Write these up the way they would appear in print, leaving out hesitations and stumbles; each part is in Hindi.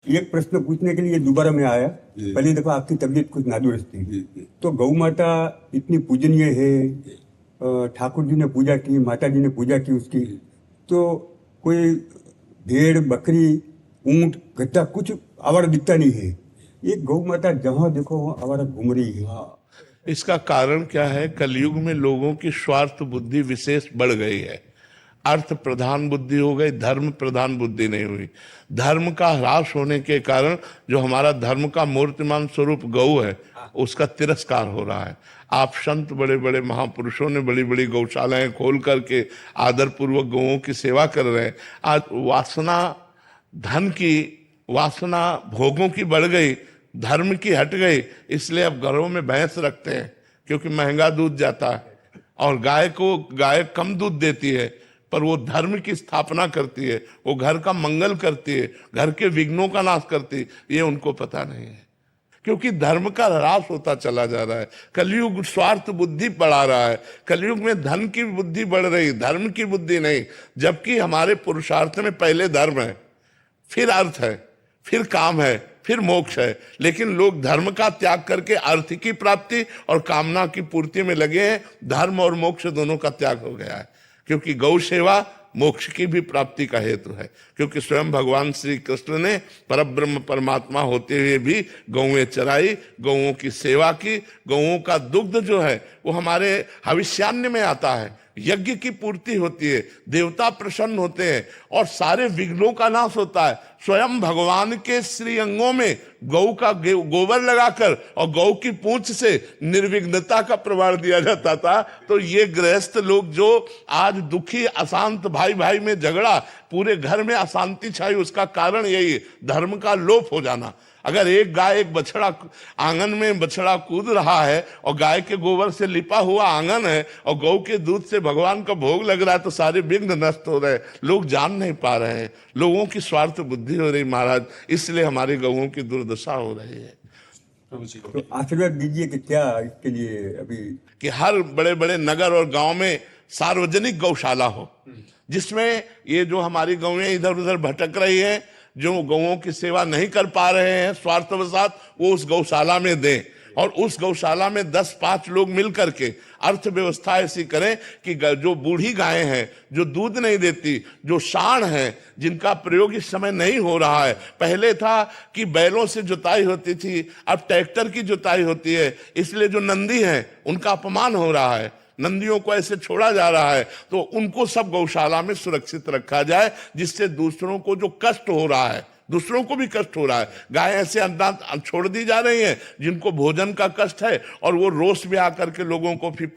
एक प्रश्न पूछने के लिए दोबारा मैं आया। पहली दफा आपकी तबीयत कुछ नादुरुस्त थी, तो गौ माता इतनी पूजनीय है, ठाकुर जी ने पूजा की, माता जी ने पूजा की उसकी, तो कोई भेड़ बकरी ऊंट गद्दा कुछ आवारा दिखता नहीं है। एक गौ माता जहां देखो वहां आवारा घूम रही है। इसका कारण क्या है? कलयुग में लोगों की स्वार्थ बुद्धि विशेष बढ़ गई है। अर्थ प्रधान बुद्धि हो गई, धर्म प्रधान बुद्धि नहीं हुई। धर्म का ह्रास होने के कारण जो हमारा धर्म का मूर्तिमान स्वरूप गौ है, उसका तिरस्कार हो रहा है। आप संत बड़े बड़े महापुरुषों ने बड़ी बड़ी गौशालाएं खोल करके आदर पूर्वक गौओं की सेवा कर रहे हैं। आज वासना, धन की वासना, भोगों की बढ़ गई, धर्म की हट गई, इसलिए अब घरों में भैंस रखते हैं क्योंकि महंगा दूध जाता है। और गाय कम दूध देती है, पर वो धर्म की स्थापना करती है, वो घर का मंगल करती है, घर के विघ्नों का नाश करती है, ये उनको पता नहीं है। क्योंकि धर्म का ह्रास होता चला जा रहा है। कलयुग स्वार्थ बुद्धि बढ़ा रहा है। कलयुग में धन की बुद्धि बढ़ रही, धर्म की बुद्धि नहीं। जबकि हमारे पुरुषार्थ में पहले धर्म है, फिर अर्थ है, फिर काम है, फिर मोक्ष है। लेकिन लोग धर्म का त्याग करके अर्थ की प्राप्ति और कामना की पूर्ति में लगे हैं। धर्म और मोक्ष दोनों का त्याग हो गया है, क्योंकि गौ सेवा मोक्ष की भी प्राप्ति का हेतु है। क्योंकि स्वयं भगवान श्री कृष्ण ने परब्रह्म परमात्मा होते हुए भी गौएं चराई, गौओं की सेवा की। गौओं का दुग्ध जो है वो हमारे हविष्यान्न में आता है, यज्ञ की पूर्ति होती है, देवता प्रसन्न होते हैं और सारे विघ्नों का नाश होता है। स्वयं भगवान के श्री अंगों में गौ का गोबर लगाकर और गौ की पूंछ से निर्विघ्नता का प्रमाण दिया जाता था। तो ये गृहस्थ लोग जो आज दुखी अशांत, भाई भाई में झगड़ा, पूरे घर में अशांति छाई, उसका कारण यही है, धर्म का लोप हो जाना। अगर एक गाय, एक बछड़ा, आंगन में बछड़ा कूद रहा है और गाय के गोबर से लिपा हुआ आंगन है और गौ के दूध से भगवान का भोग लग रहा है, तो सारे विघ्न नष्ट हो रहे हैं। लोग जान नहीं पा रहे हैं, लोगों की स्वार्थ बुद्धि हो रही महाराज, इसलिए हमारी गौओं की दुर्दशा हो रही है। तो आशीर्वाद दीजिए कि क्या इसके लिए अभी कि हर बड़े बड़े नगर और गांव में सार्वजनिक गौशाला हो, जिसमें ये जो हमारी गौएं इधर उधर भटक रही हैं, जो गौओं की सेवा नहीं कर पा रहे हैं स्वार्थवशात, वो उस गौशाला में दें। और उस गौशाला में 10-5 लोग मिल करके अर्थव्यवस्था ऐसी करें कि जो बूढ़ी गायें हैं, जो दूध नहीं देती, जो साँड़ हैं, जिनका प्रयोग इस समय नहीं हो रहा है। पहले था कि बैलों से जुताई होती थी, अब ट्रैक्टर की जुताई होती है, इसलिए जो नंदी हैं उनका अपमान हो रहा है, नंदियों को ऐसे छोड़ा जा रहा है। तो उनको सब गौशाला में सुरक्षित रखा जाए, जिससे दूसरों को जो कष्ट हो रहा है, दूसरों को भी कष्ट हो रहा है। गाय ऐसे अनाथ छोड़ दी जा रही हैं जिनको भोजन का कष्ट है, और वो रोष में आकर के लोगों को फिर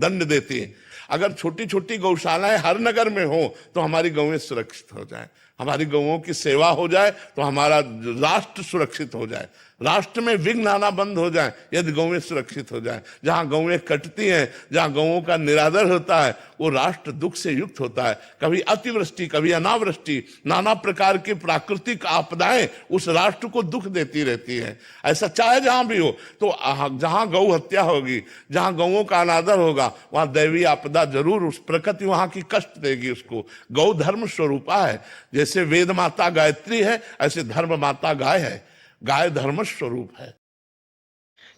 दंड देती है। अगर छोटी छोटी गौशालाएं हर नगर में हो तो हमारी गौएं सुरक्षित हो जाए, हमारी गौओं की सेवा हो जाए, तो हमारा राष्ट्र सुरक्षित हो जाए, राष्ट्र में विघ्न आना बंद हो जाए यदि गौएं सुरक्षित हो जाए। जहां गौएं कटती हैं, जहां गौओं का निरादर होता है, वो राष्ट्र दुख से युक्त होता है। कभी अतिवृष्टि, कभी अनावृष्टि, नाना प्रकार की प्राकृतिक आपदाएं उस राष्ट्र को दुख देती रहती हैं। ऐसा चाहे जहां भी हो, तो जहां गौ हत्या होगी, जहां गौओं का अनादर होगा, वहां दैवीय आपदा जरूर, उस प्रकृति वहां की कष्ट देगी उसको। गौ धर्म स्वरूपा है। जैसे वेद माता गायत्री है, ऐसे धर्म माता गाय है। गाय धर्म स्वरूप है।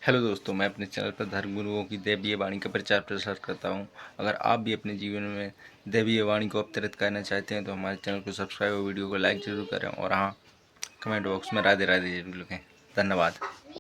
हेलो दोस्तों, मैं अपने चैनल पर धर्म गुरुओं की दैवीय वाणी का प्रचार प्रसार करता हूं। अगर आप भी अपने जीवन में दैवीय वाणी को अवतरित करना चाहते हैं तो हमारे चैनल को सब्सक्राइब और वीडियो को लाइक जरूर करें, और हाँ, कमेंट बॉक्स में राधे राधे जरूर लिखें। धन्यवाद।